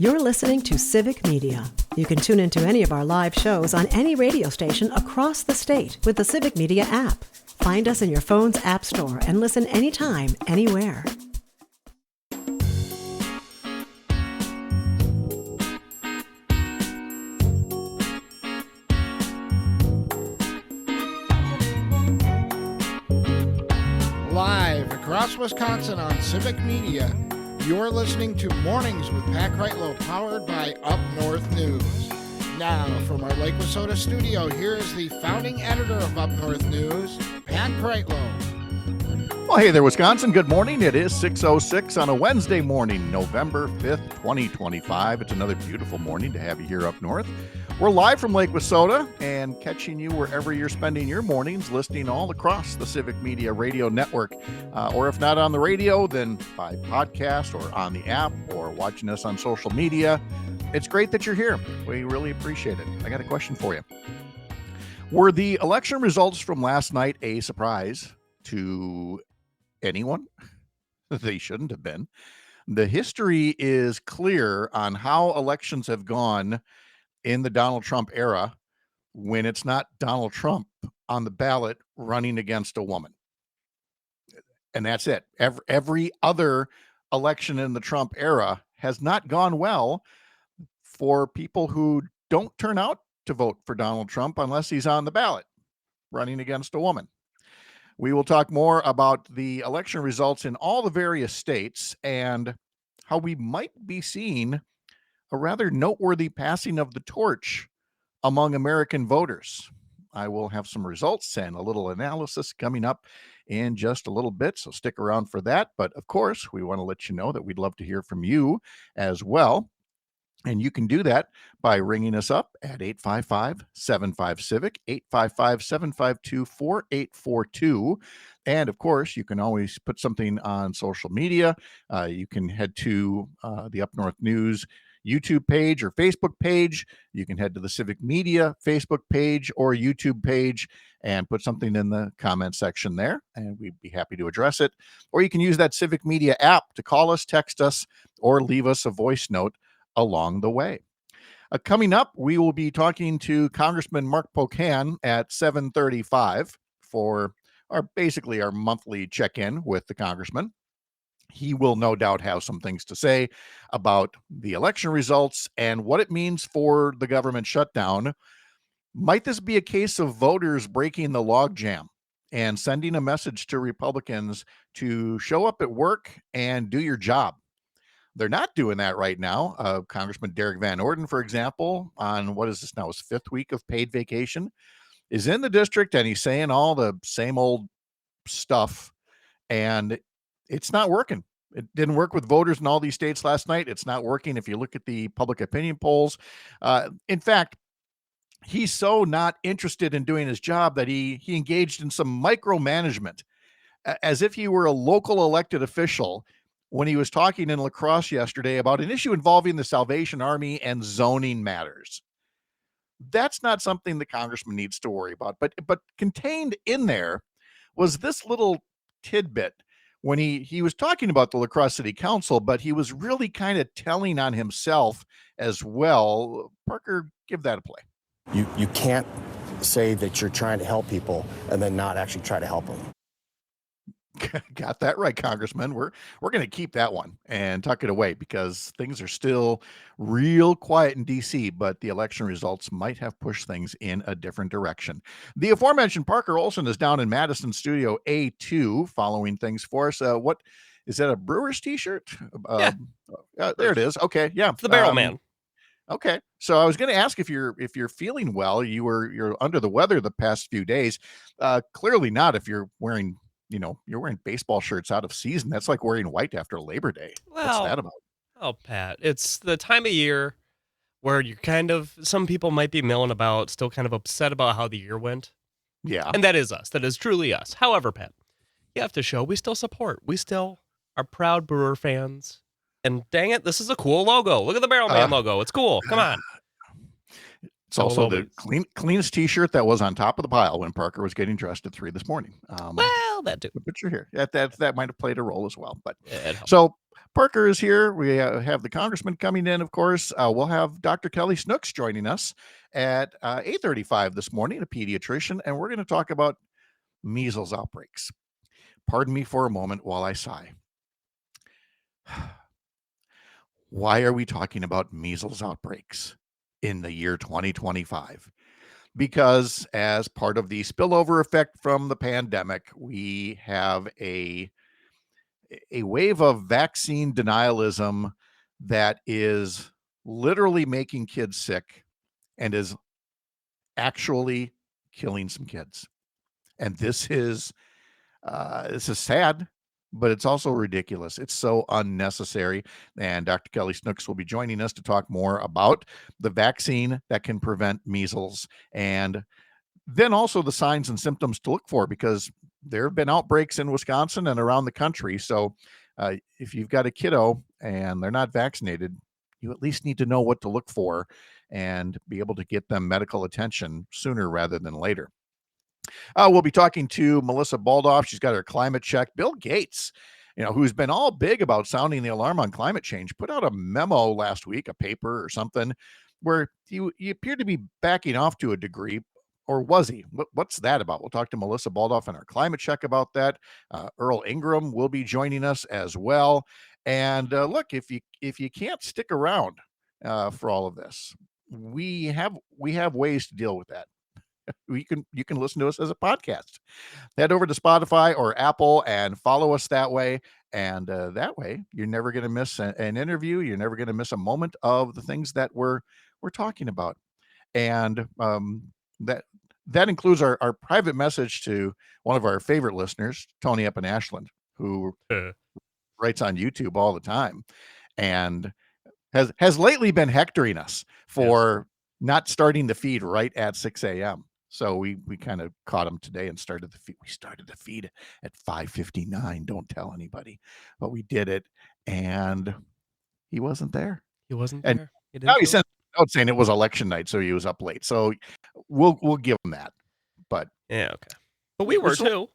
You're listening to Civic Media. You can tune into any of our live shows on any radio station across the state with the Civic Media app. Find us in your phone's app store and listen anytime, anywhere. Live across Wisconsin on Civic Media, you're listening to Mornings with Pat Kreitlow, powered by Up North News. Now, from our Lake Wissota studio, here is the founding editor of Up North News, Pat Kreitlow. Well, hey there, Wisconsin. Good morning. It is 6:06 on a Wednesday morning, November 5th, 2025. It's another beautiful morning to have you here up north. We're live from Lake Wissota and catching you wherever you're spending your mornings, listening all across the Civic Media Radio Network. Or if not on the radio, then by podcast or on the app or watching us on social media. It's great that you're here. We really appreciate it. I got a question for you. Were the election results from last night a surprise to anyone? They shouldn't have been. The history is clear on how elections have gone in the Donald Trump era when it's not Donald Trump on the ballot running against a woman. And that's it. Every other election in the Trump era has not gone well for people who don't turn out to vote for Donald Trump unless he's on the ballot running against a woman. We will talk more about the election results in all the various states and how we might be seeing a rather noteworthy passing of the torch among American voters. I will have some results and a little analysis coming up in just a little bit, so stick around for that. But of course, we want to let you know that we'd love to hear from you as well. And you can do that by ringing us up at 855-75-CIVIC, 855-752-4842. And of course, you can always put something on social media. You can head to the Up North News YouTube page or Facebook page. You can head to the Civic Media Facebook page or YouTube page and put something in the comment section there, and we'd be happy to address it. Or you can use that Civic Media app to call us, text us, or leave us a voice note along the way. Coming up, we will be talking to Congressman Mark Pocan at 7:35 for our monthly check-in with the congressman. He will no doubt have some things to say about the election results and what it means for the government shutdown. Might this be a case of voters breaking the logjam and sending a message to Republicans to show up at work and do your job? They're not doing that right now. Congressman Derek Van Orden, for example, on what is this now, his fifth week of paid vacation, is in the district and he's saying all the same old stuff, and it's not working. It didn't work with voters in all these states last night. It's not working if you look at the public opinion polls. In fact, he's so not interested in doing his job that he engaged in some micromanagement, as if he were a local elected official when he was talking in La Crosse yesterday about an issue involving the Salvation Army and zoning matters. That's not something the congressman needs to worry about. But contained in there was this little tidbit when he was talking about the La Crosse City Council, but he was really kind of telling on himself as well. Parker, give that a play. You can't say that you're trying to help people and then not actually try to help them. Got that right, Congressman. We're going to keep that one and tuck it away because things are still real quiet in D.C., but the election results might have pushed things in a different direction. The aforementioned Parker Olson is down in Madison Studio A2 following things for us. What is that, a Brewers t-shirt? Yeah. There it is. Okay, yeah. It's the Barrel Man. Okay, so I was going to ask if you're feeling well. You're under the weather the past few days. Clearly not if you're wearing baseball shirts out of season. That's like wearing white after Labor Day. Well, what's that about? Oh, Pat, it's the time of year where some people might be milling about, still kind of upset about how the year went. Yeah. And that is us. That is truly us. However, Pat, you have to show we still support. We still are proud Brewer fans. And dang it, this is a cool logo. Look at the Barrel Man logo. It's cool. Come on. It's also the cleanest t-shirt that was on top of the pile when Parker was getting dressed at 3 this morning. Well, that too. But you're here. That might have played a role as well. But yeah, so Parker is here. We have the congressman coming in, of course. We'll have Dr. Kelly Snooks joining us at 8:35 this morning, a pediatrician, and we're going to talk about measles outbreaks. Pardon me for a moment while I sigh. Why are we talking about measles outbreaks in the year 2025? Because as part of the spillover effect from the pandemic, we have a wave of vaccine denialism that is literally making kids sick and is actually killing some kids. And this is sad, but it's also ridiculous. It's so unnecessary. And Dr. Kelly Snooks will be joining us to talk more about the vaccine that can prevent measles, and then also the signs and symptoms to look for, because there have been outbreaks in Wisconsin and around the country. So if you've got a kiddo and they're not vaccinated, you at least need to know what to look for and be able to get them medical attention sooner rather than later. We'll be talking to Melissa Baldoff. She's got her climate check. Bill Gates, who's been all big about sounding the alarm on climate change, put out a memo last week, a paper or something, where he appeared to be backing off to a degree. Or was he? What's that about? We'll talk to Melissa Baldoff in our climate check about that. Earl Ingram will be joining us as well. And look, if you can't stick around for all of this, we have ways to deal with that. You can listen to us as a podcast. Head over to Spotify or Apple and follow us that way. And that way, you're never going to miss an interview. You're never going to miss a moment of the things that we're talking about. And that includes our private message to one of our favorite listeners, Tony up in Ashland, who writes on YouTube all the time and has lately been hectoring us for not starting the feed right at 6 a.m. So we kind of caught him today and started the feed. We started the feed at 5:59. Don't tell anybody, but we did it, and he wasn't there. He wasn't And there. now he sent a note saying it was election night, so he was up late. So we'll give him that. But yeah, okay. But we were too.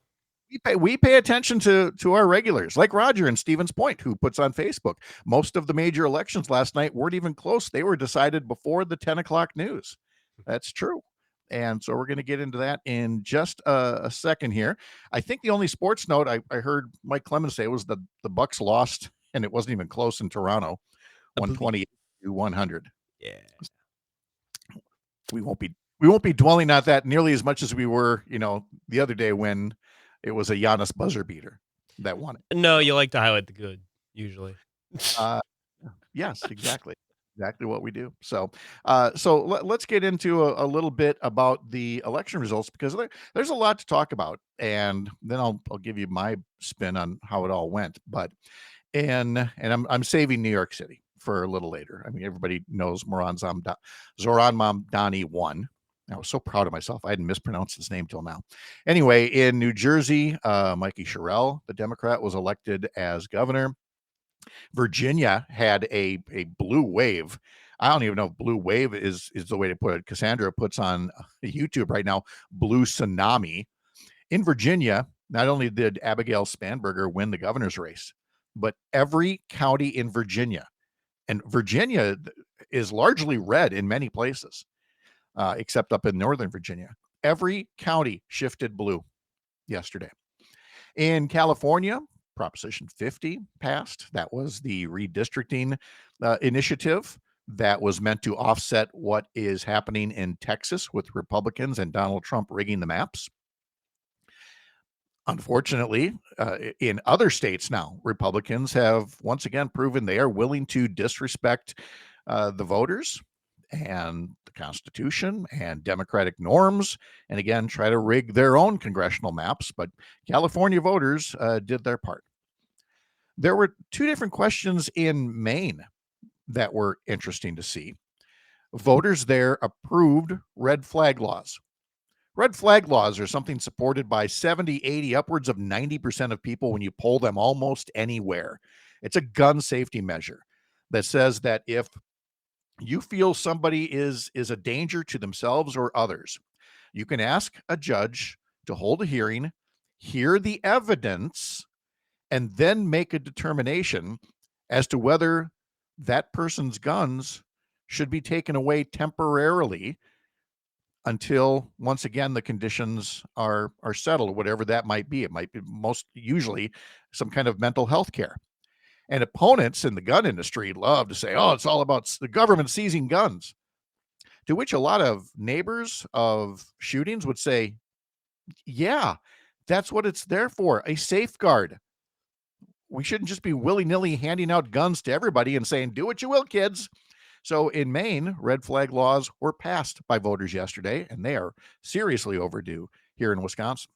We pay attention to our regulars, like Roger in Stevens Point, who puts on Facebook. Most of the major elections last night weren't even close. They were decided before the 10 o'clock news. That's true. And so we're going to get into that in just a second here. I think the only sports note I heard Mike Clemens say was the Bucks lost, and it wasn't even close in Toronto, 120 to 100. Yeah. We won't be dwelling on that nearly as much as we were, the other day when it was a Giannis buzzer beater that won it. No, you like to highlight the good, usually. Yes, exactly. Exactly what we do. So let's get into a little bit about the election results, because there's a lot to talk about, and then I'll give you my spin on how it all went. But and I'm saving New York City for a little later. I mean, everybody knows Zoran Mamdani won. I was so proud of myself. I hadn't mispronounced his name till now. Anyway, in New Jersey, Mikey Sherrill, the Democrat, was elected as governor. Virginia had a blue wave. I don't even know if blue wave is the way to put it. Cassandra puts on YouTube right now, blue tsunami. In Virginia, not only did Abigail Spanberger win the governor's race, but every county in Virginia, and Virginia is largely red in many places, except up in Northern Virginia. Every county shifted blue yesterday. In California, Proposition 50 passed. That was the redistricting initiative that was meant to offset what is happening in Texas with Republicans and Donald Trump rigging the maps. Unfortunately, in other states now, Republicans have once again proven they are willing to disrespect the voters and the Constitution and democratic norms, and again, try to rig their own congressional maps. But California voters did their part. There were two different questions in Maine that were interesting to see. Voters there approved red flag laws. Red flag laws are something supported by 70, 80, upwards of 90% of people when you poll them almost anywhere. It's a gun safety measure that says that if you feel somebody is a danger to themselves or others, you can ask a judge to hold a hearing, hear the evidence, and then make a determination as to whether that person's guns should be taken away temporarily until, once again, the conditions are settled, whatever that might be. It might be most usually some kind of mental health care. And opponents in the gun industry love to say, oh, it's all about the government seizing guns, to which a lot of neighbors of shootings would say, yeah, that's what it's there for, a safeguard. We shouldn't just be willy-nilly handing out guns to everybody and saying, do what you will, kids. So in Maine, red flag laws were passed by voters yesterday, and they are seriously overdue here in Wisconsin.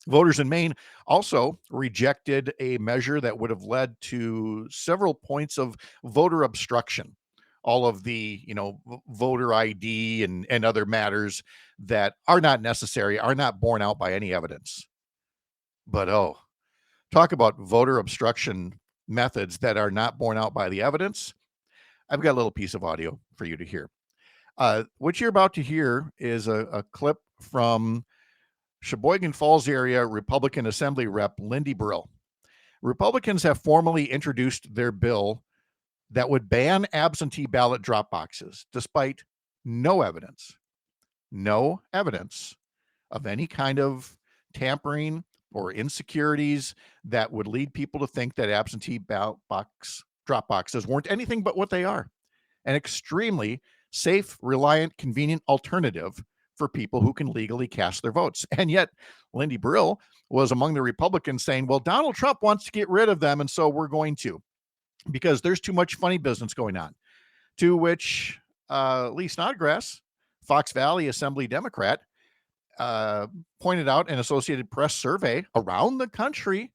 Voters in Maine also rejected a measure that would have led to several points of voter obstruction. All of the, voter ID and other matters that are not necessary, are not borne out by any evidence. But talk about voter obstruction methods that are not borne out by the evidence. I've got a little piece of audio for you to hear. What you're about to hear is a clip from Sheboygan Falls area Republican Assembly Rep Lindy Brill. Republicans have formally introduced their bill that would ban absentee ballot drop boxes, despite no evidence of any kind of tampering or insecurities that would lead people to think that absentee ballot box drop boxes weren't anything but what they are, an extremely safe, reliant, convenient alternative for people who can legally cast their votes. And yet Lindy Brill was among the Republicans saying, well, Donald Trump wants to get rid of them, and so we're going to, because there's too much funny business going on. To which Lee Snodgrass, Fox Valley Assembly Democrat, pointed out an Associated Press survey around the country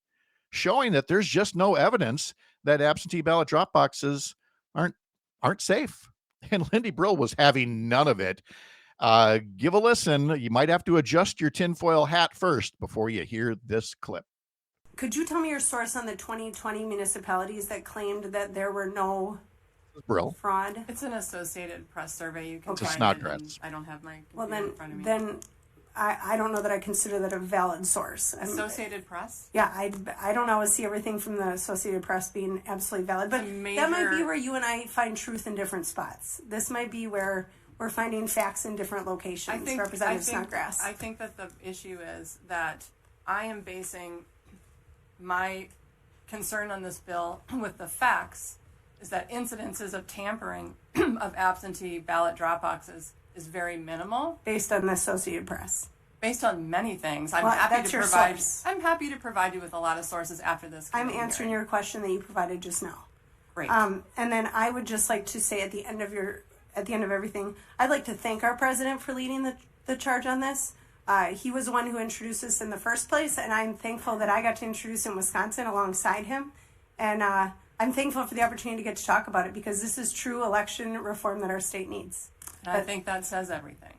showing that there's just no evidence that absentee ballot drop boxes aren't safe. And Lindy Brill was having none of it. Give a listen. You might have to adjust your tinfoil hat first before you hear this clip. Could you tell me your source on the 2020 municipalities that claimed that there were no fraud? It's an Associated Press survey. You can It's a find Snodgrass. it. I don't have my computer Well, in front of me. then I don't know that I consider that a valid source. Associated Press? Yeah, I don't always see everything from the Associated Press being absolutely valid, but that might be where you and I find truth in different spots. This might be where we're finding facts in different locations. Representative Snodgrass. I think that the issue is that I am basing my concern on this bill with the facts is that incidences of tampering of absentee ballot drop boxes is very minimal. Based on the Associated Press. Based on many things. I'm happy to provide you with a lot of sources after this. I'm answering your question that you provided just now. Great. And then I would just like to say at the end of everything, I'd like to thank our president for leading the charge on this. He was the one who introduced this in the first place, and I'm thankful that I got to introduce it in Wisconsin alongside him. And I'm thankful for the opportunity to get to talk about it because this is true election reform that our state needs. And I think that says everything.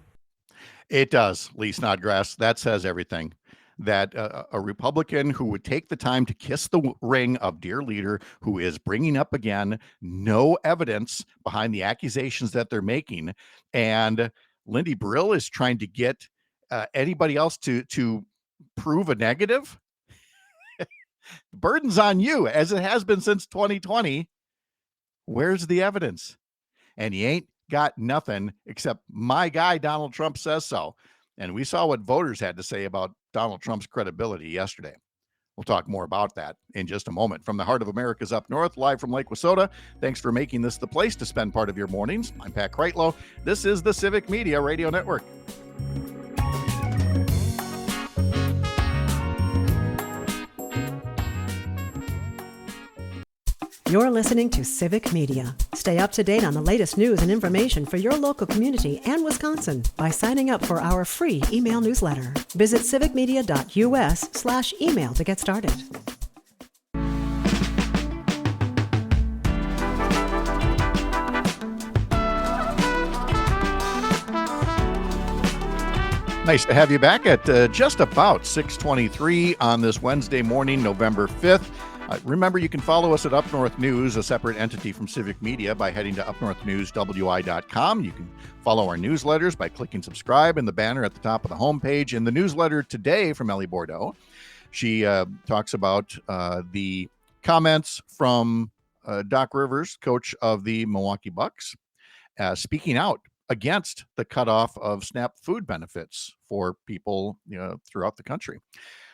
It does, Lee Snodgrass. That says everything. That a Republican who would take the time to kiss the ring of dear leader, who is bringing up again no evidence behind the accusations that they're making, and Lindy Brill is trying to get anybody else to prove a negative. The burden's on you, as it has been since 2020. Where's the evidence? And you ain't got nothing except my guy Donald Trump says so. And we saw what voters had to say about Donald Trump's credibility yesterday. We'll talk more about that in just a moment. From the heart of America's up north, live from Lake Wissota. Thanks for making this the place to spend part of your mornings. I'm Pat Kreitlow. This is the Civic Media Radio Network. You're listening to Civic Media. Stay up to date on the latest news and information for your local community and Wisconsin by signing up for our free email newsletter. Visit civicmedia.us/email to get started. Nice to have you back at just about 6:23 on this Wednesday morning, November 5th. Remember, you can follow us at Up North News, a separate entity from Civic Media, by heading to upnorthnewswi.com. You can follow our newsletters by clicking subscribe in the banner at the top of the homepage. In the newsletter today from Ellie Bordeaux, she talks about the comments from Doc Rivers, coach of the Milwaukee Bucks, speaking out against the cutoff of SNAP food benefits for people throughout the country.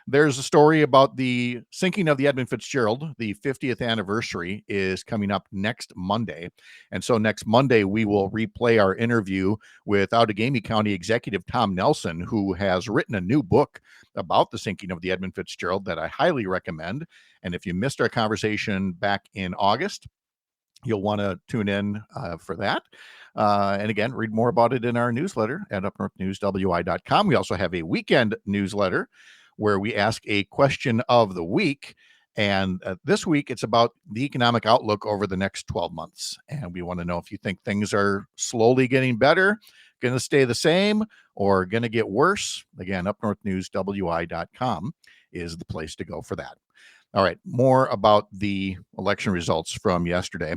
There's a story about the sinking of the Edmund Fitzgerald. The 50th anniversary is coming up next Monday. And so next Monday, we will replay our interview with Outagamie County Executive Tom Nelson, who has written a new book about the sinking of the Edmund Fitzgerald that I highly recommend. And if you missed our conversation back in August, you'll want to tune in for that. And again, read more about it in our newsletter at upnorthnewswi.com. We also have a weekend newsletter where we ask a question of the week. And this week, it's about the economic outlook over the next 12 months. And we want to know if you think things are slowly getting better, going to stay the same, or going to get worse. Again, upnorthnewswi.com is the place to go for that. All right, more about the election results from yesterday,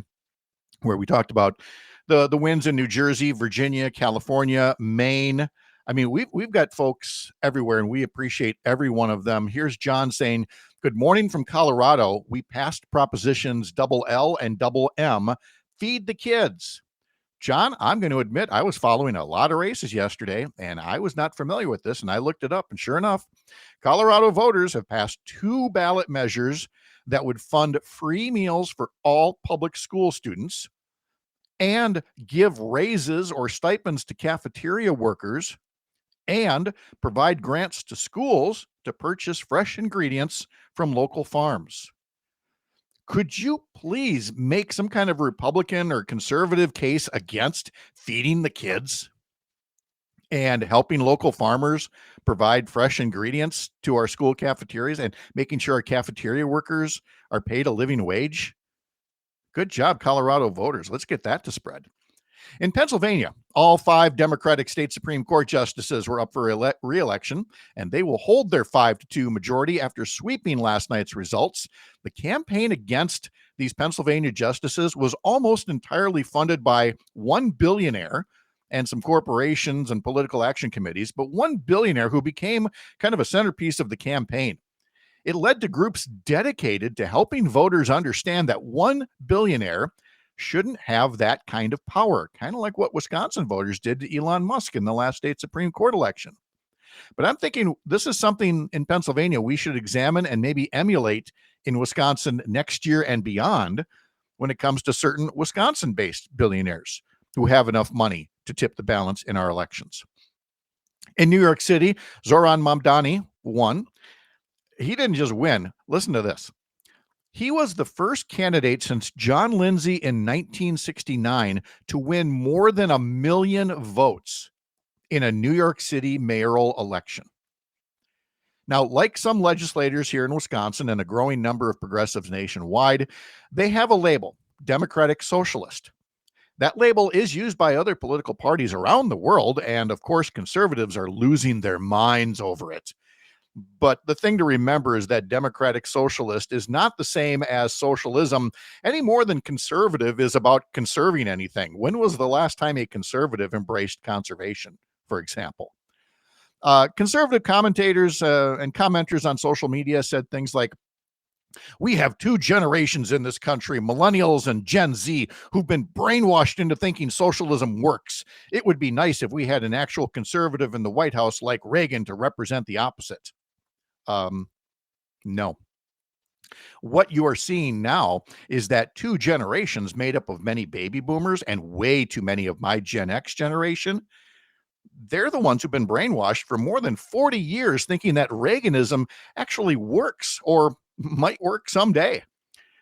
where we talked about the wins in New Jersey, Virginia, California, Maine. I mean, we've got folks everywhere, and we appreciate every one of them. Here's John saying, "Good morning from Colorado. We passed propositions double L and double M. Feed the kids." John, I'm going to admit I was following a lot of races yesterday, and I was not familiar with this, and I looked it up, and sure enough, Colorado voters have passed 2 ballot measures that would fund free meals for all public school students and give raises or stipends to cafeteria workers and provide grants to schools to purchase fresh ingredients from local farms. Could you please make some kind of Republican or conservative case against feeding the kids and helping local farmers provide fresh ingredients to our school cafeterias and making sure our cafeteria workers are paid a living wage? Good job, Colorado voters. Let's get that to spread. In Pennsylvania, all 5 Democratic state Supreme Court justices were up for re-election, and they will hold their 5-2 majority after sweeping last night's results. The campaign against these Pennsylvania justices was almost entirely funded by one billionaire and some corporations and political action committees, but one billionaire who became kind of a centerpiece of the campaign. It led to groups dedicated to helping voters understand that one billionaire shouldn't have that kind of power, kind of like what Wisconsin voters did to Elon Musk in the last state Supreme Court election. But I'm thinking this is something in Pennsylvania we should examine and maybe emulate in Wisconsin next year and beyond when it comes to certain Wisconsin-based billionaires who have enough money to tip the balance in our elections. In New York City, Zoran Mamdani won. He didn't just win. Listen to this. He was the first candidate since John Lindsay in 1969 to win more than 1 million votes in a New York City mayoral election. Now, like some legislators here in Wisconsin and a growing number of progressives nationwide, they have a label, Democratic Socialist. That label is used by other political parties around the world, and of course, conservatives are losing their minds over it. But the thing to remember is that Democratic Socialist is not the same as socialism any more than conservative is about conserving anything. When was the last time a conservative embraced conservation, for example? Conservative commentators and commenters on social media said things like, "We have 2 generations in this country, millennials and Gen Z, who've been brainwashed into thinking socialism works. It would be nice if we had an actual conservative in the White House like Reagan to represent the opposite." No. What you are seeing now is that 2 generations made up of many baby boomers and way too many of my Gen X generation, they're the ones who've been brainwashed for more than 40 years thinking that Reaganism actually works or might work someday.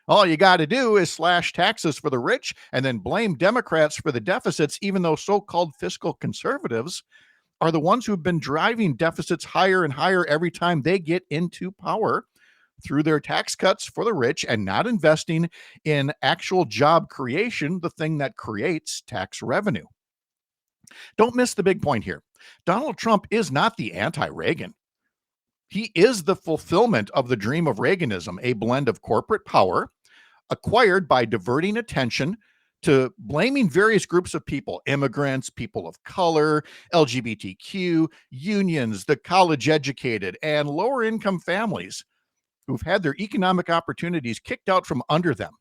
All you got to do is slash taxes for the rich and then blame Democrats for the deficits, even though so-called fiscal conservatives are the ones who've been driving deficits higher and higher every time they get into power through their tax cuts for the rich and not investing in actual job creation, the thing that creates tax revenue. Don't miss the big point here. Donald Trump is not the anti-Reagan. He is the fulfillment of the dream of Reaganism, a blend of corporate power acquired by diverting attention to blaming various groups of people, immigrants, people of color, LGBTQ, unions, the college educated, and lower income families who've had their economic opportunities kicked out from under them.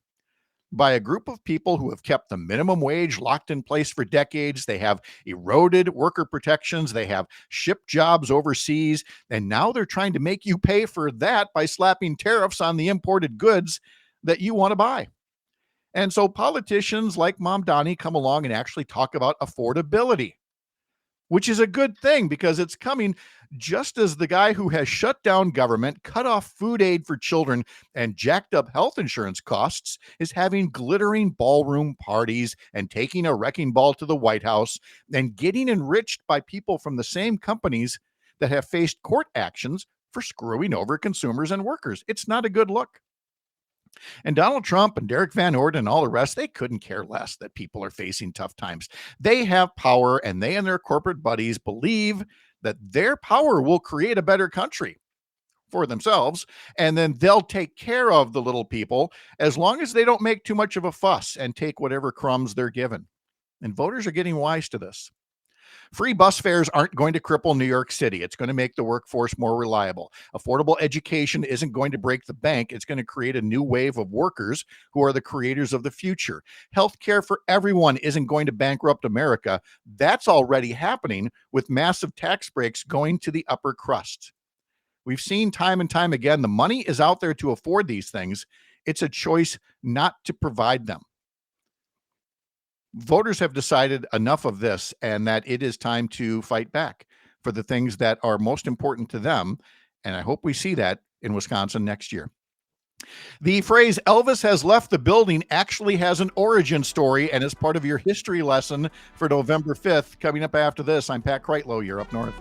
by a group of people who have kept the minimum wage locked in place for decades. They have eroded worker protections. They have shipped jobs overseas. And now they're trying to make you pay for that by slapping tariffs on the imported goods that you want to buy. And so politicians like Mom Donnie come along and actually talk about affordability, which is a good thing because it's coming just as the guy who has shut down government, cut off food aid for children, and jacked up health insurance costs is having glittering ballroom parties and taking a wrecking ball to the White House and getting enriched by people from the same companies that have faced court actions for screwing over consumers and workers. It's not a good look. And Donald Trump and Derek Van Orden and all the rest, they couldn't care less that people are facing tough times. They have power, and they and their corporate buddies believe that their power will create a better country for themselves, and then they'll take care of the little people as long as they don't make too much of a fuss and take whatever crumbs they're given. And voters are getting wise to this. Free bus fares aren't going to cripple New York City. It's going to make the workforce more reliable. Affordable education isn't going to break the bank. It's going to create a new wave of workers who are the creators of the future. Healthcare for everyone isn't going to bankrupt America. That's already happening with massive tax breaks going to the upper crust. We've seen time and time again, the money is out there to afford these things. It's a choice not to provide them. Voters have decided enough of this and that it is time to fight back for the things that are most important to them. And I hope we see that in Wisconsin next year. The phrase Elvis has left the building actually has an origin story and is part of your history lesson for November 5th. Coming up after this, I'm Pat Kreitlow. You're up north.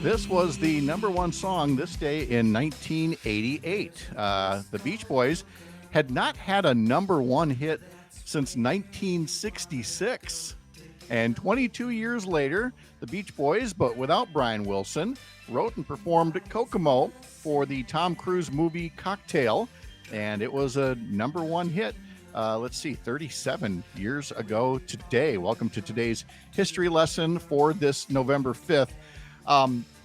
This was the number one song this day in 1988. The Beach Boys had not had a number one hit since 1966. And 22 years later, the Beach Boys, but without Brian Wilson, wrote and performed Kokomo for the Tom Cruise movie Cocktail. And it was a number one hit. 37 years ago today. Welcome to today's history lesson for this November 5th.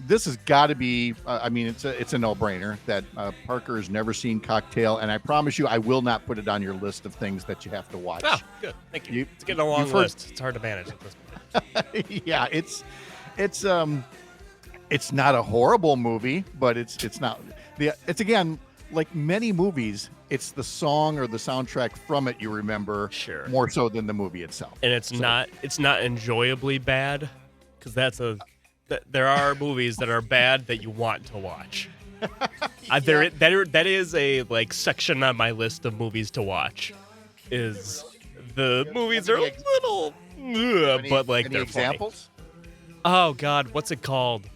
This has got to be, it's a no-brainer that Parker has never seen Cocktail, and I promise you I will not put it on your list of things that you have to watch. Oh, good. Thank you. It's getting a long list. It's hard to manage at this point. Yeah, it's not a horrible movie, but it's not. It's again, like many movies, it's the song or the soundtrack from it you remember more so than the movie itself. And it's not enjoyably bad, because there are movies that are bad that you want to watch. That is a section on my list of movies to watch. Is the movies are a little, but they're examples? Funny. Oh God, what's it called?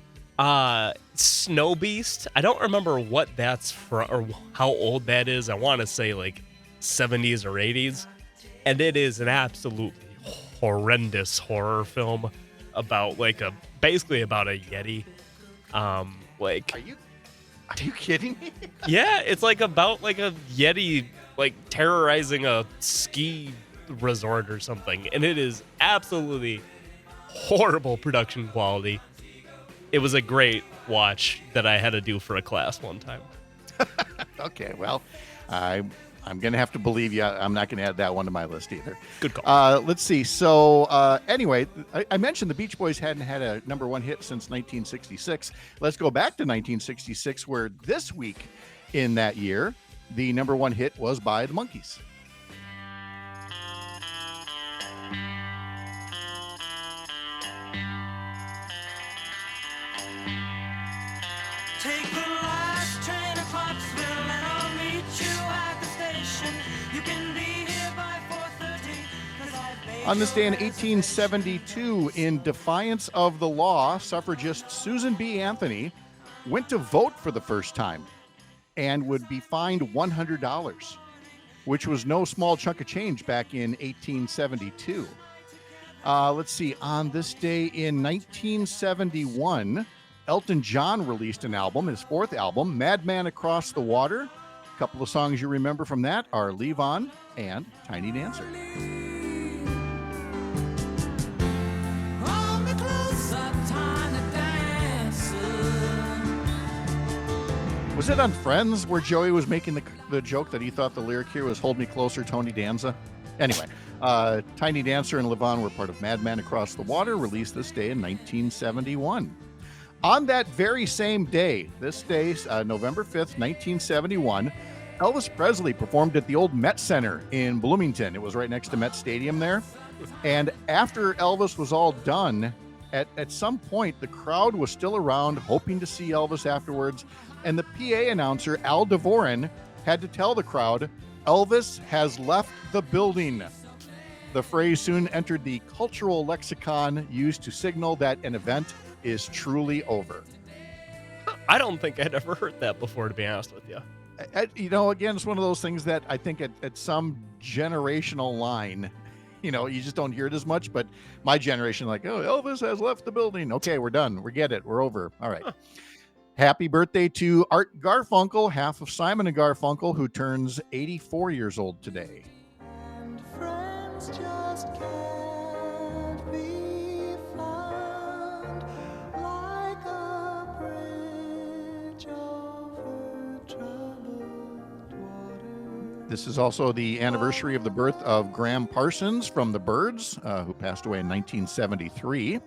Snow Beast. I don't remember what that's from or how old that is. I want to say 70s or 80s, and it is an absolutely horrendous horror film about basically about a Yeti. Are you kidding me? Yeah, it's about a Yeti terrorizing a ski resort or something, and it is absolutely horrible production quality. It was a great watch that I had to do for a class one time. Okay, well, I'm going to have to believe you. I'm not going to add that one to my list either. Good call. Let's see. So anyway, I mentioned the Beach Boys hadn't had a number one hit since 1966. Let's go back to 1966, where this week in that year, the number one hit was by the Monkees. Take the last train to Clarksville and I'll meet you at the station. You can be here by 4:30. On this day in 1872, in defiance of the law, suffragist Susan B. Anthony went to vote for the first time and would be fined $100, which was no small chunk of change back in 1872. Let's see. On this day in 1971, Elton John released an album, his fourth album, Madman Across the Water. A couple of songs you remember from that are Leave On and Tiny Dancer. Was it on Friends where Joey was making the joke that he thought the lyric here was Hold Me Closer, Tony Danza? Anyway, Tiny Dancer and Live On were part of Madman Across the Water, released this day in 1971. On that very same day, this day, November 5th, 1971, Elvis Presley performed at the old Met Center in Bloomington. It was right next to Met Stadium there. And after Elvis was all done, at some point, the crowd was still around, hoping to see Elvis afterwards. And the PA announcer, Al Dvorin, had to tell the crowd, Elvis has left the building. The phrase soon entered the cultural lexicon used to signal that an event is truly over. I don't think I'd ever heard that before, to be honest with you. Again, it's one of those things that I think at some generational line, you just don't hear it as much. But my generation, like, oh, Elvis has left the building. Okay, we're done. We get it. We're over. All right. Huh. Happy birthday to Art Garfunkel, half of Simon and Garfunkel, who turns 84 years old today. And friends just can't be found like a bridge over troubled water. This is also the anniversary of the birth of Graham Parsons from the Byrds, who passed away in 1973.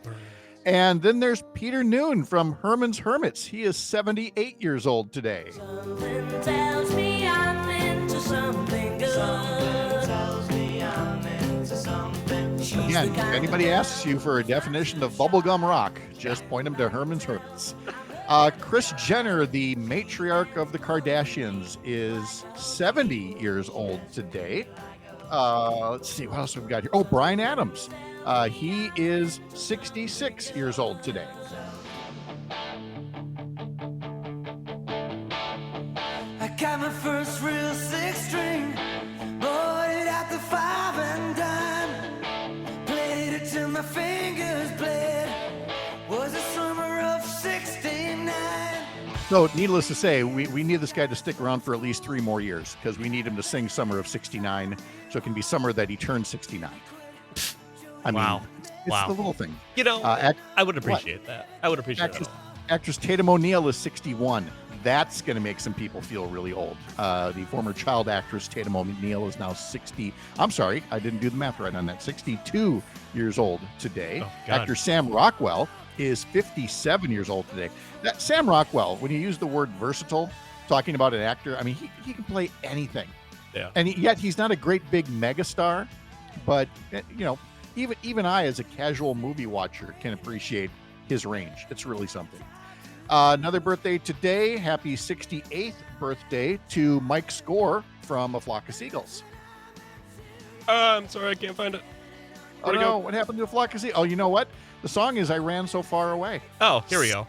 And then there's Peter Noon from Herman's Hermits. He is 78 years old today. Something tells me I'm into something good. Something tells me I'm into something. Again, if anybody asks you for a definition of bubblegum rock, just point them to Herman's Hermits. Kris Jenner, the matriarch of the Kardashians, is 70 years old today. Let's see, what else we've got here? Oh, Bryan Adams. He is 66 years old today. I got my first real six string, bought it at the 5 and dime, played it till my fingers bled, was the summer of 69. So, needless to say, we need this guy to stick around for at least 3 more years, because we need him to sing Summer of 69, so it can be summer that he turned 69. I mean, wow. It's the little thing. I would appreciate that. I would appreciate that. Actress Tatum O'Neal is 61. That's going to make some people feel really old. The former child actress Tatum O'Neal is now 60. I'm sorry, I didn't do the math right on that. 62 years old today. Oh, Actor Sam Rockwell is 57 years old today. That Sam Rockwell, when you use the word versatile, talking about an actor, I mean, he can play anything. Yeah. And yet he's not a great big megastar, but even I, as a casual movie watcher, can appreciate his range. It's really something. Another birthday today. Happy 68th birthday to Mike Score from A Flock of Seagulls. I'm sorry, I can't find it. Oh, no. What happened to A Flock of Seagulls? Oh, you know what? The song is I Ran So Far Away. Oh, here we go.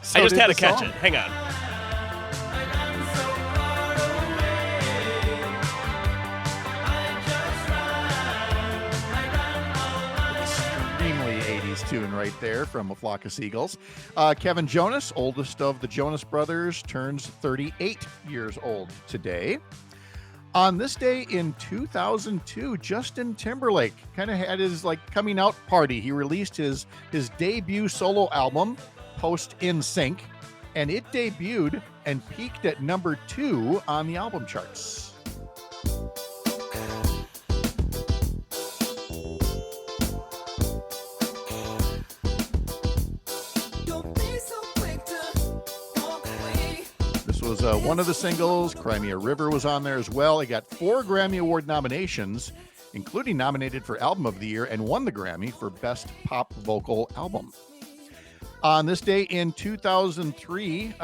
So I just did had to the catch song. it. Hang on. Extremely 80s tune right there from A Flock of Seagulls. Kevin Jonas, oldest of the Jonas Brothers, turns 38 years old today. On this day in 2002, Justin Timberlake kind of had his coming out party. He released his debut solo album, Post In Sync, and it debuted and peaked at number 2 on the album charts. Was one of the singles. Crimea River was on there as well. It got 4 Grammy Award nominations, including nominated for Album of the Year, and won the Grammy for Best Pop Vocal Album. On this day in 2003,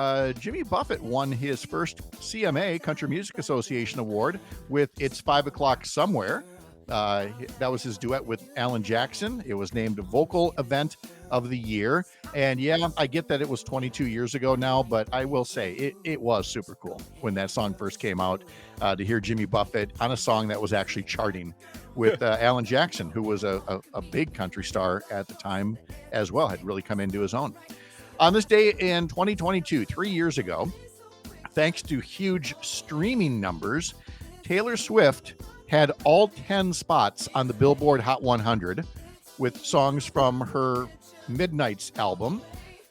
Jimmy Buffett won his first CMA, Country Music Association Award, with It's 5 O'Clock Somewhere. That was his duet with Alan Jackson. It was named Vocal Event of the Year. And yeah, I get that it was 22 years ago now, but I will say it was super cool when that song first came out, to hear Jimmy Buffett on a song that was actually charting with Alan Jackson, who was a big country star at the time as well, had really come into his own. On this day in 2022, 3 years ago, thanks to huge streaming numbers, Taylor Swift had all 10 spots on the Billboard Hot 100 with songs from her Midnights album.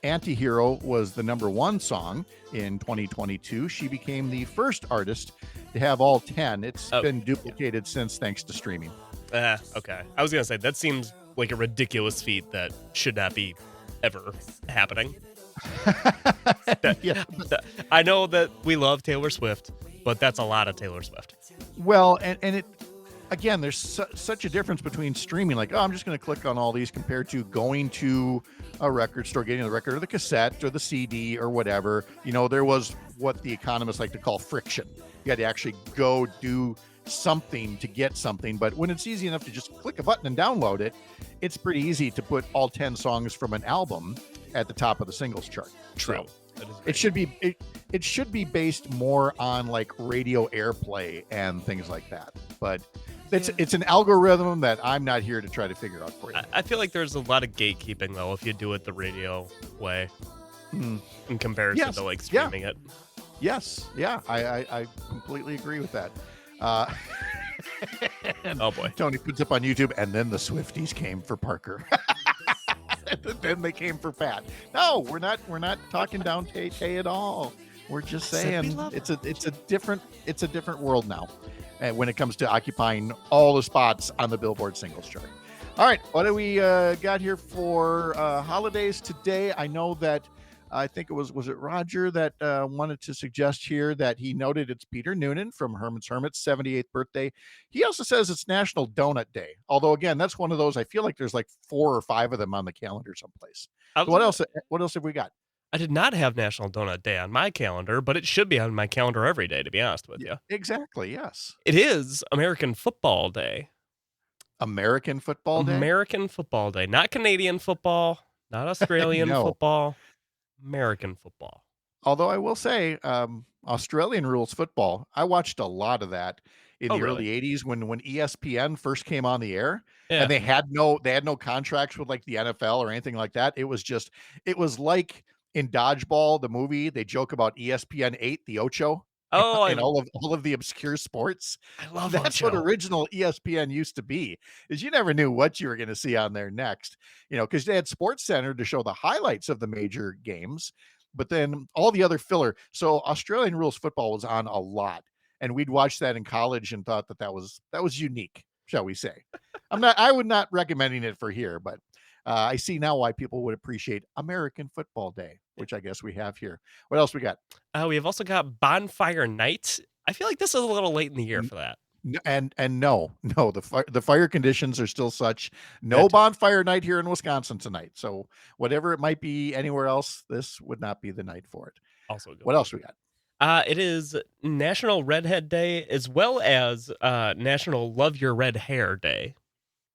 Antihero was the number 1 song in 2022. She became the first artist to have all 10. It's been duplicated since, thanks to streaming. Okay. I was going to say, that seems like a ridiculous feat that should not be ever happening. I know that we love Taylor Swift, but that's a lot of Taylor Swift. Well, and it, again, there's such a difference between streaming, like, oh, I'm just going to click on all these, compared to going to a record store, getting the record or the cassette or the CD or whatever. You know, there was what the economists like to call friction. You had to actually go do something to get something. But when it's easy enough to just click a button and download it, it's pretty easy to put all 10 songs from an album at the top of the singles chart. True. So it should be based more on like radio airplay and things like that. But it's an algorithm that I'm not here to try to figure out for you. I feel like there's a lot of gatekeeping though if you do it the radio way in comparison to like streaming it. Yes. Yeah. I completely agree with that. Oh boy. Tony puts up on YouTube, and then the Swifties came for Parker. Then they came for Pat. No, we're not talking down Tay at all. We're just saying it's a different world now, when it comes to occupying all the spots on the Billboard singles chart. All right, what do we got here for holidays today? I know that I think it was it Roger that wanted to suggest here that he noted it's Peter Noonan from Herman's Hermit's 78th birthday. He also says it's National Donut Day. Although, again, that's one of those, I feel like there's like 4 or 5 of them on the calendar someplace. So what else have we got? I did not have National Donut Day on my calendar, but it should be on my calendar every day, to be honest with you. Exactly, yes. It is American Football Day. American Football Day? American Football Day. Not Canadian football, not Australian football. American football. Although I will say, Australian rules football, I watched a lot of that in the early 80s when ESPN first came on the air, and they had no contracts with like the NFL or anything like that. It was like in Dodgeball, the movie, they joke about ESPN 8, the Ocho. And all of the obscure sports. I love that's Ocho. what original ESPN used to be, is you never knew what you were going to see on there next, because they had Sports Center to show the highlights of the major games, but then all the other filler. So Australian rules football was on a lot, and we'd watch that in college and thought that was unique, shall we say. I would not recommending it for here, but I see now why people would appreciate American Football Day, which I guess we have here. What else we got? We have also got Bonfire Night. I feel like this is a little late in the year for that. And no, the fire conditions are still such. No bonfire night here in Wisconsin tonight. So whatever it might be anywhere else, this would not be the night for it. Also good. What else we got? It is National Redhead Day, as well as National Love Your Red Hair Day.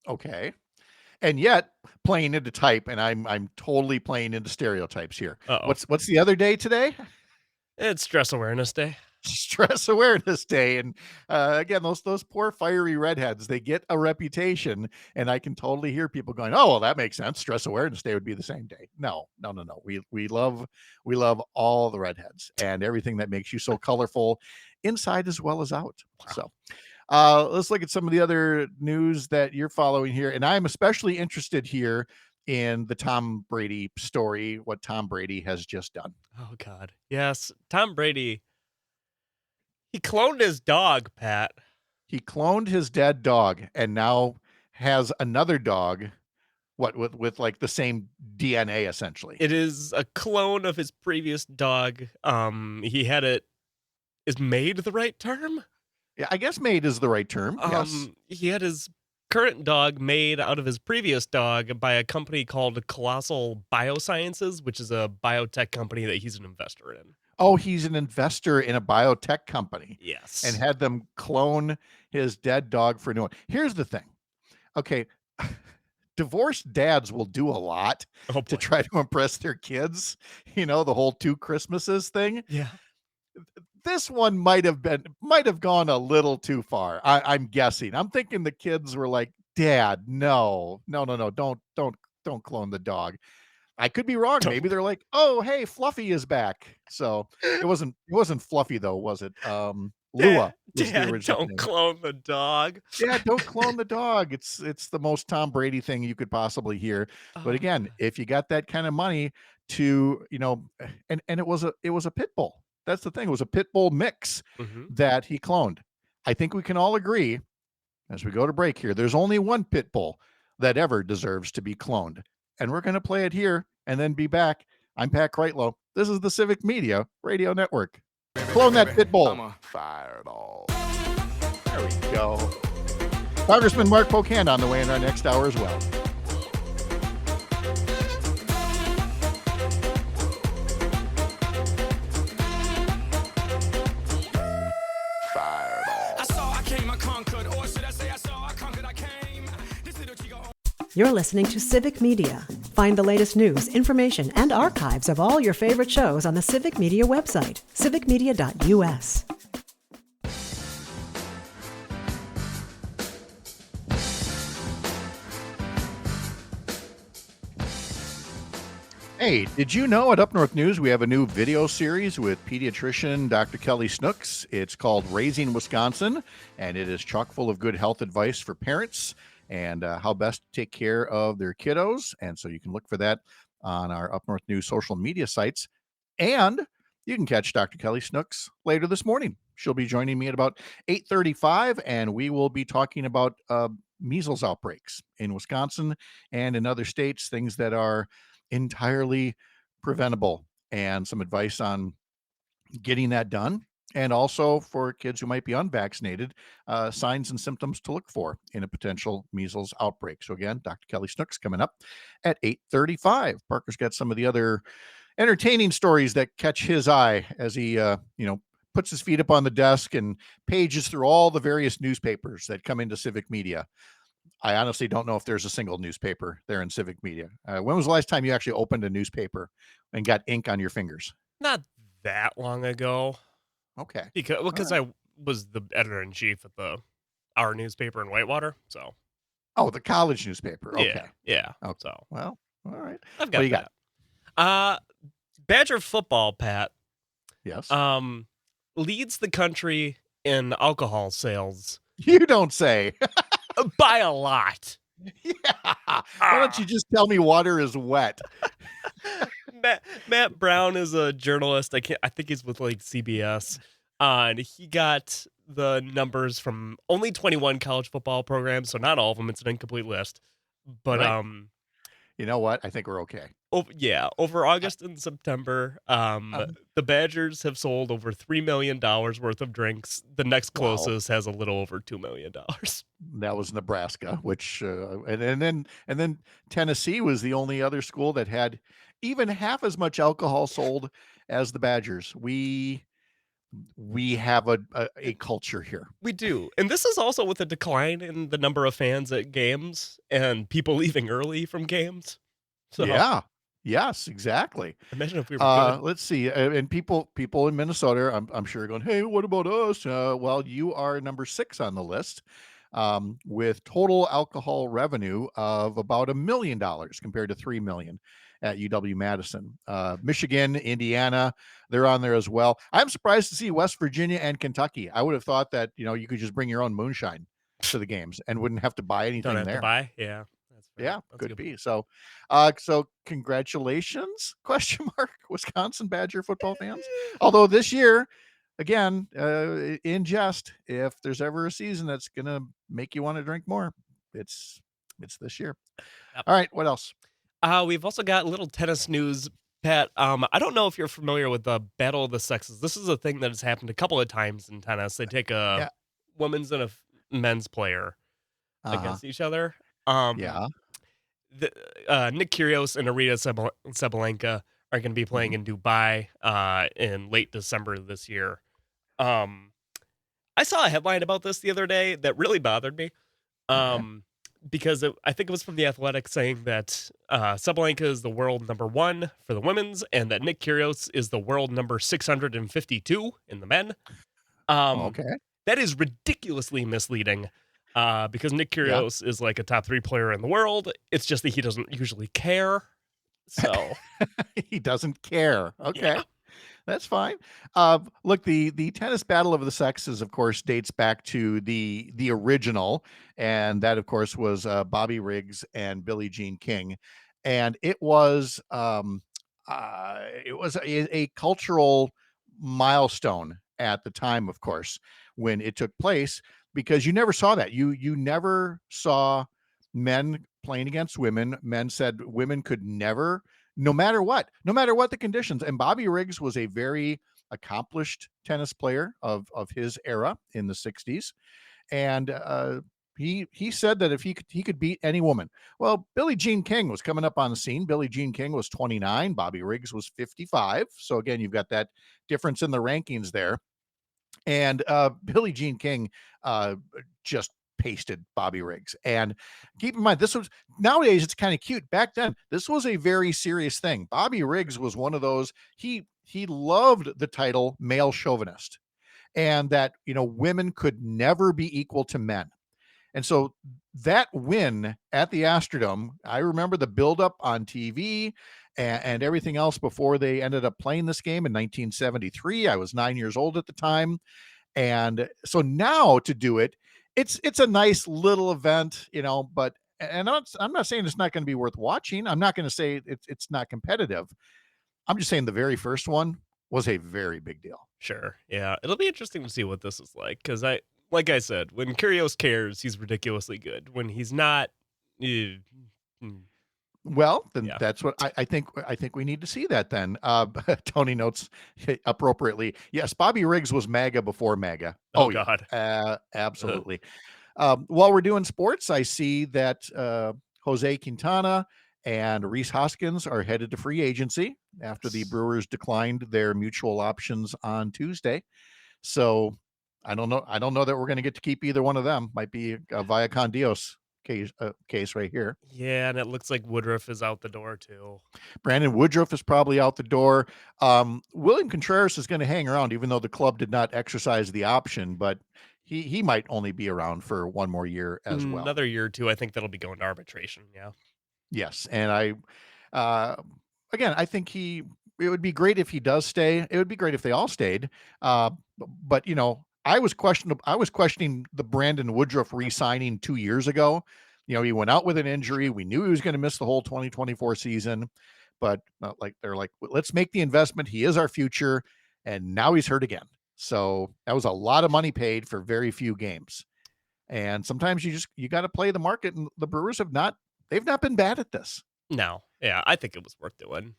Okay. And yet playing into type, and I'm totally playing into stereotypes here. Uh-oh. What's the other day today? It's Stress Awareness Day. Stress Awareness Day. And again, those poor fiery redheads, they get a reputation, and I can totally hear people going, oh, well, that makes sense. Stress Awareness Day would be the same day. No. We love all the redheads and everything that makes you so colorful inside as well as out. Wow. So let's look at some of the other news that you're following here. And I'm especially interested here in the Tom Brady story, what Tom Brady has just done. Oh, God. Yes. Tom Brady, he cloned his dog, Pat. He cloned his dead dog and now has another dog, with like the same DNA, essentially. It is a clone of his previous dog. He had it. Is made the right term? Yeah, I guess made is the right term. Yes. He had his current dog made out of his previous dog by a company called Colossal Biosciences, which is a biotech company that he's an investor in. Oh, he's an investor in a biotech company and Yes. had them clone his dead dog for a new one. Here's the thing. Okay. Divorced dads will do a lot Oh, to boy. try to impress their kids. The whole 2 Christmases thing. Yeah. This one might have gone a little too far. I'm guessing. I'm thinking the kids were like, "Dad, no, don't clone the dog." I could be wrong. Maybe they're like, "Oh, hey, Fluffy is back." So it wasn't Fluffy though, was it? Lua was the Dad, original don't name. clone the dog. Yeah, don't clone the dog. It's the most Tom Brady thing you could possibly hear. But again, if you got that kind of money to, and it was a pit bull. That's the thing. It was a pit bull mix Mm-hmm. that he cloned. I think we can all agree as we go to break here, there's only one pit bull that ever deserves to be cloned. And we're going to play it here and then be back. I'm Pat Kreitlow. This is the Civic Media Radio Network. Clone that pit bull. I'm fireball. There we go. Congressman Mark Pocan on the way in our next hour as well. Fireball. I saw, I came, I conquered, or should I say I saw, I conquered, I came. This little chico. You're listening to Civic Media. Find the latest news, information, and archives of all your favorite shows on the Civic Media website, civicmedia.us. Hey, did you know at Up North News we have a new video series with pediatrician Dr. Kelly Snooks? It's called Raising Wisconsin, and it is chock full of good health advice for parents and how best to take care of their kiddos. And so you can look for that on our Up North News social media sites. And you can catch Dr. Kelly Snooks later this morning. She'll be joining me at about 8:35, and we will be talking about measles outbreaks in Wisconsin and in other states, things that are entirely preventable, and some advice on getting that done. And also for kids who might be unvaccinated, signs and symptoms to look for in a potential measles outbreak. So again, Dr. Kelly Snooks coming up at 8:35. Parker's got some of the other entertaining stories that catch his eye as he, puts his feet up on the desk and pages through all the various newspapers that come into Civic Media. I honestly don't know if there's a single newspaper there in Civic Media. When was the last time you actually opened a newspaper and got ink on your fingers? Not that long ago. Okay. Because I was the editor-in-chief at our newspaper in Whitewater, so. Oh, the college newspaper. Okay. Yeah. Okay. So Well, all right. I've got What do you that. Badger football, Pat, Yes. leads the country in alcohol sales You don't say. by a lot. Yeah. Why don't you just tell me water is wet? Matt Brown is a journalist. I think he's with like CBS. And he got the numbers from only 21 college football programs, so not all of them. It's an incomplete list. But Right. You know what? I think we're okay. over August and September, the Badgers have sold over $3 million worth of drinks. The next Wow. closest has a little over $2 million. That was Nebraska, which and then Tennessee was the only other school that had even half as much alcohol sold as the Badgers. We have a culture here. We do. And this is also with a decline in the number of fans at games and people leaving early from games. So Yeah. Yes, exactly. imagine if we were good. Let's see. And people in Minnesota, I'm sure are going, hey, what about us? Well, you are number 6 on the list, with total alcohol revenue of about $1 million compared to $3 million at UW-Madison. Michigan, Indiana, they're on there as well. I'm surprised to see West Virginia and Kentucky. I would have thought that, you could just bring your own moonshine to the games and wouldn't have to buy anything Don't have there. to buy. Yeah. That's fair. Yeah, That's a could good be. So, so congratulations, question mark, Wisconsin Badger football fans. Although this year, again, in jest, if there's ever a season that's gonna make you want to drink more, it's this year. Yep. All right, what else? We've also got little tennis news, Pat. I don't know if you're familiar with the Battle of the Sexes. This is a thing that has happened a couple of times in tennis. They take a Yeah. women's and a men's player, against each other. Yeah. Nick Kyrgios and Arina Sabalenka are going to be playing in Dubai in late December this year. I saw a headline about this the other day that really bothered me. Because I think it was from The Athletic saying that Sabalenka is the world number 1 for the women's and that Nick Kyrgios is the world number 652 in the men. Okay. That is ridiculously misleading because Nick Kyrgios is like a top 3 player in the world. It's just that he doesn't usually care. So He doesn't care. Okay. Yeah. That's fine. Look, the tennis battle of the sexes, of course, dates back to the original, and that, of course, was Bobby Riggs and Billie Jean King, and it was a cultural milestone at the time, of course, when it took place, because you never saw that. You never saw men playing against women. Men said women could never, no matter what the conditions. And Bobby Riggs was a very accomplished tennis player of his era in the 60s. And he said that if he could beat any woman. Well, Billie Jean King was coming up on the scene. Billie Jean King was 29, Bobby Riggs was 55. So again, you've got that difference in the rankings there. And Billie Jean King just pasted Bobby Riggs. And keep in mind, this was, nowadays it's kind of cute. Back then, this was a very serious thing. Bobby Riggs was one of those, he loved the title male chauvinist, and that, women could never be equal to men. And so that win at the Astrodome, I remember the buildup on TV and everything else before they ended up playing this game in 1973. I was 9 years old at the time. And so now to do it, it's a nice little event, but, and I'm not saying it's not going to be worth watching. I'm not going to say it's not competitive. I'm just saying the very first one was a very big deal. Sure. Yeah. It'll be interesting to see what this is like. Cause like I said, when Kyrgios cares, he's ridiculously good. When he's not, well, then that's what I think. I think we need to see that then. Tony notes appropriately. Yes, Bobby Riggs was MAGA before MAGA. Oh God. Absolutely. While we're doing sports, I see that Jose Quintana and Rhys Hoskins are headed to free agency after the Brewers declined their mutual options on Tuesday. So I don't know. I don't know that we're going to get to keep either one of them. Might be a via con Dios case right here. Yeah, and it looks like Woodruff is out the door too. Brandon Woodruff is probably out the door. William Contreras is going to hang around, even though the club did not exercise the option, but he might only be around for one more year as well. Another year or two. I think that'll be going to arbitration. Yeah. Yes, and again, I think it would be great if he does stay. It would be great if they all stayed. But I was questioning the Brandon Woodruff re-signing 2 years ago. He went out with an injury. We knew he was going to miss the whole 2024 season, but they're like, let's make the investment. He is our future. And now he's hurt again. So that was a lot of money paid for very few games. And sometimes you got to play the market, and the Brewers they've not been bad at this. No. Yeah. I think it was worth doing.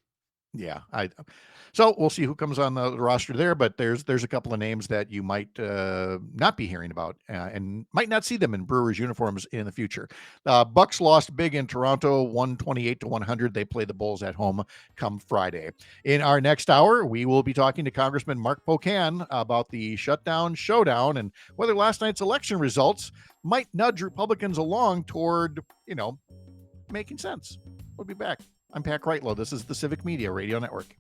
Yeah, so we'll see who comes on the roster there, but there's a couple of names that you might not be hearing about and might not see them in Brewers uniforms in the future. Bucks lost big in Toronto, 128-100. They play the Bulls at home come Friday. In our next hour, we will be talking to Congressman Mark Pocan about the shutdown showdown and whether last night's election results might nudge Republicans along toward, making sense. We'll be back. I'm Pat Kreitlow. This is the Civic Media Radio Network.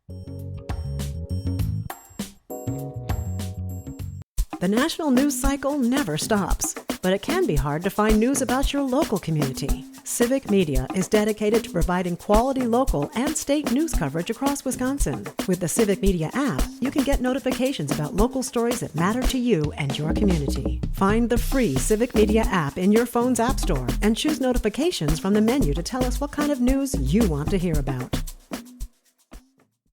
The national news cycle never stops, but it can be hard to find news about your local community. Civic Media is dedicated to providing quality local and state news coverage across Wisconsin. With the Civic Media app, you can get notifications about local stories that matter to you and your community. Find the free Civic Media app in your phone's app store and choose notifications from the menu to tell us what kind of news you want to hear about.